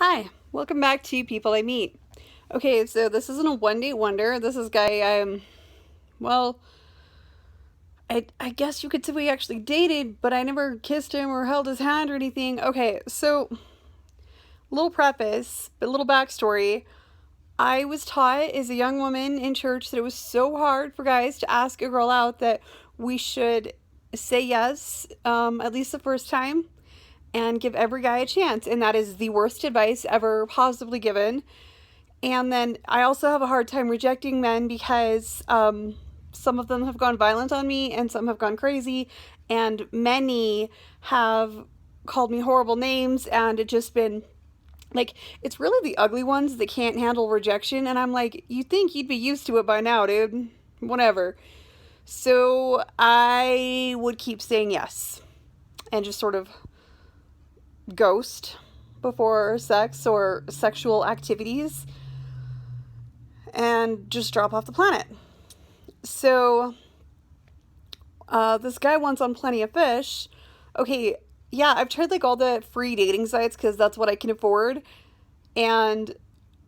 Hi, welcome back to People I Meet. Okay, so this isn't a one date wonder. This is a guy well, I guess you could say we actually dated, but I never kissed him or held his hand or anything. Okay, so little preface, but little backstory. I was taught as a young woman in church that it was so hard for guys to ask a girl out that we should say yes, at least the first time, and give every guy a chance. And that is the worst advice ever possibly given. And then I also have a hard time rejecting men because some of them have gone violent on me and some have gone crazy, and many have called me horrible names, and it just been like, it's really the ugly ones that can't handle rejection. And I'm like, you think you'd be used to it by now, dude? Whatever. So I would keep saying yes and just sort of ghost before sex or sexual activities and just drop off the planet. So, this guy once on Plenty of Fish. Okay, yeah, I've tried like all the free dating sites because that's what I can afford. And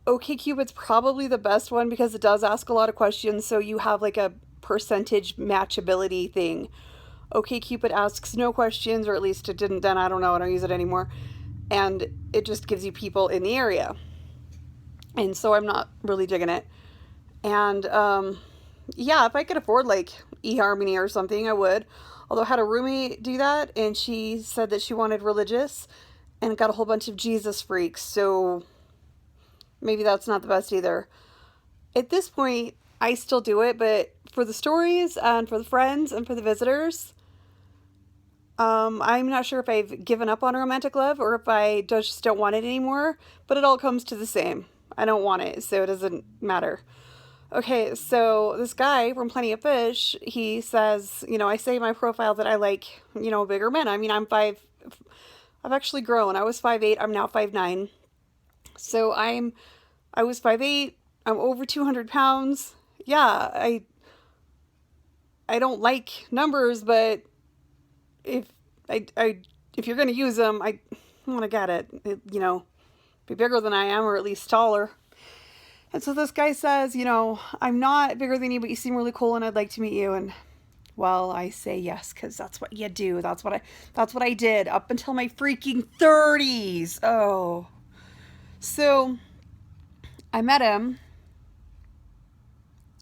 OkCupid's probably the best one because it does ask a lot of questions, so you have like a percentage matchability thing. OkCupid asks no questions, or at least it didn't then. I don't know. I don't use it anymore. And it just gives you people in the area. And so I'm not really digging it. And yeah, if I could afford like eHarmony or something, I would. Although I had a roommate do that, and she said that she wanted religious and got a whole bunch of Jesus freaks, so maybe that's not the best either. At this point, I still do it, but for the stories and for the friends and for the visitors, I'm not sure if I've given up on romantic love or if I just don't want it anymore, but it all comes to the same. I don't want it, so it doesn't matter. Okay, so this guy from Plenty of Fish, he says, I say in my profile that I like, bigger men. I mean, I've actually grown. I was 5'8", I'm now 5'9". So I was 5'8", I'm over 200 pounds. Yeah, I don't like numbers, but if I if you're gonna use them, I want to get it. Be bigger than I am, or at least taller. And so this guy says, I'm not bigger than you, but you seem really cool, and I'd like to meet you. And well, I say yes because that's what you do. That's what I did up until my freaking 30s. Oh, so I met him.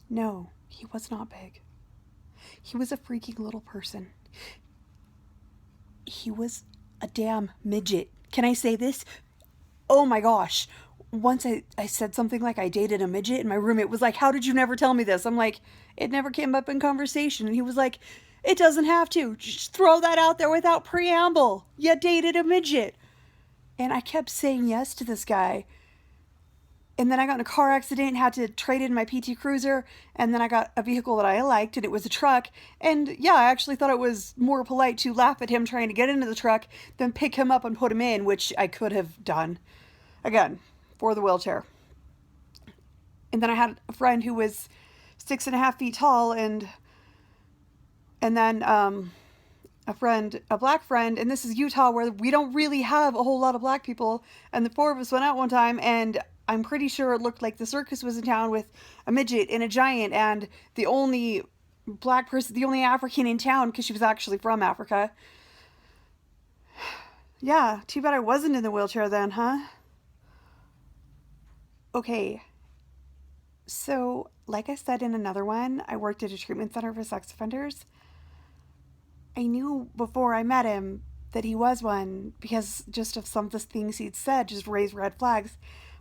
No, he was not big. He was a freaking little person. He was a damn midget. Can I say this? Oh my gosh. Once I said something like I dated a midget, and my roommate was like, "How did you never tell me this?" I'm like, "It never came up in conversation." And he was like, "It doesn't have to. Just throw that out there without preamble. You dated a midget." And I kept saying yes to this guy. And then I got in a car accident, had to trade in my PT Cruiser, and then I got a vehicle that I liked, and it was a truck. And yeah, I actually thought it was more polite to laugh at him trying to get into the truck than pick him up and put him in, which I could have done. Again, for the wheelchair. And then I had a friend who was 6.5 feet tall, and then a black friend, and this is Utah where we don't really have a whole lot of black people. And the four of us went out one time, and I'm pretty sure it looked like the circus was in town with a midget and a giant, and the only black person, the only African in town, because she was actually from Africa. Yeah, too bad I wasn't in the wheelchair then, huh? Okay, so like I said in another one, I worked at a treatment center for sex offenders. I knew before I met him that he was one because just of some of the things he'd said just raised red flags.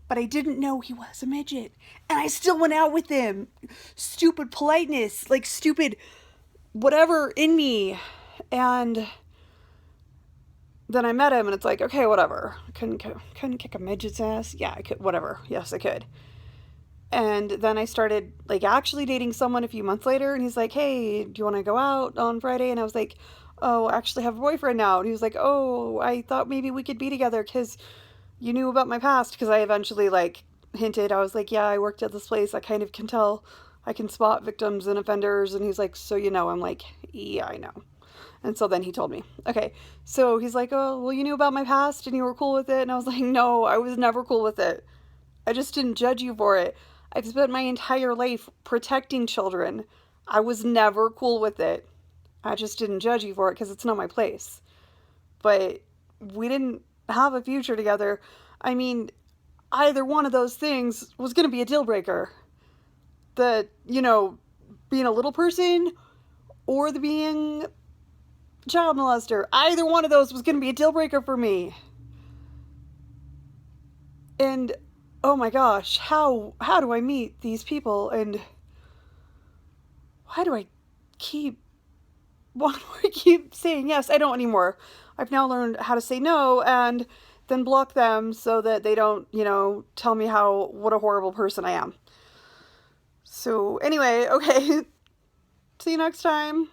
But I didn't know he was a midget. And I still went out with him. Stupid politeness, like stupid whatever in me. And then I met him, and it's like, okay, whatever. Couldn't kick a midget's ass. Yeah, I could. Whatever. Yes, I could. And then I started like actually dating someone a few months later, and he's like, "Hey, do you want to go out on Friday?" And I was like, "Oh, I actually have a boyfriend now." And he was like, "Oh, I thought maybe we could be together because you knew about my past." Because I eventually like hinted. I was like, "Yeah, I worked at this place. I kind of can tell. I can spot victims and offenders." And he's like, "So you know?" I'm like, "Yeah, I know." And so then he told me. Okay, so he's like, oh, well, you knew about my past and you were cool with it. And I was like, no, I was never cool with it. I just didn't judge you for it. I've spent my entire life protecting children. I was never cool with it. I just didn't judge you for it because it's not my place. But we didn't have a future together. I mean, either one of those things was going to be a deal breaker. The, being a little person or the being child molester. Either one of those was going to be a deal breaker for me. And oh my gosh, how do I meet these people, and why do I keep why do I keep saying yes? I don't anymore. I've now learned how to say no and then block them so that they don't, tell me what a horrible person I am. So anyway, okay. See you next time.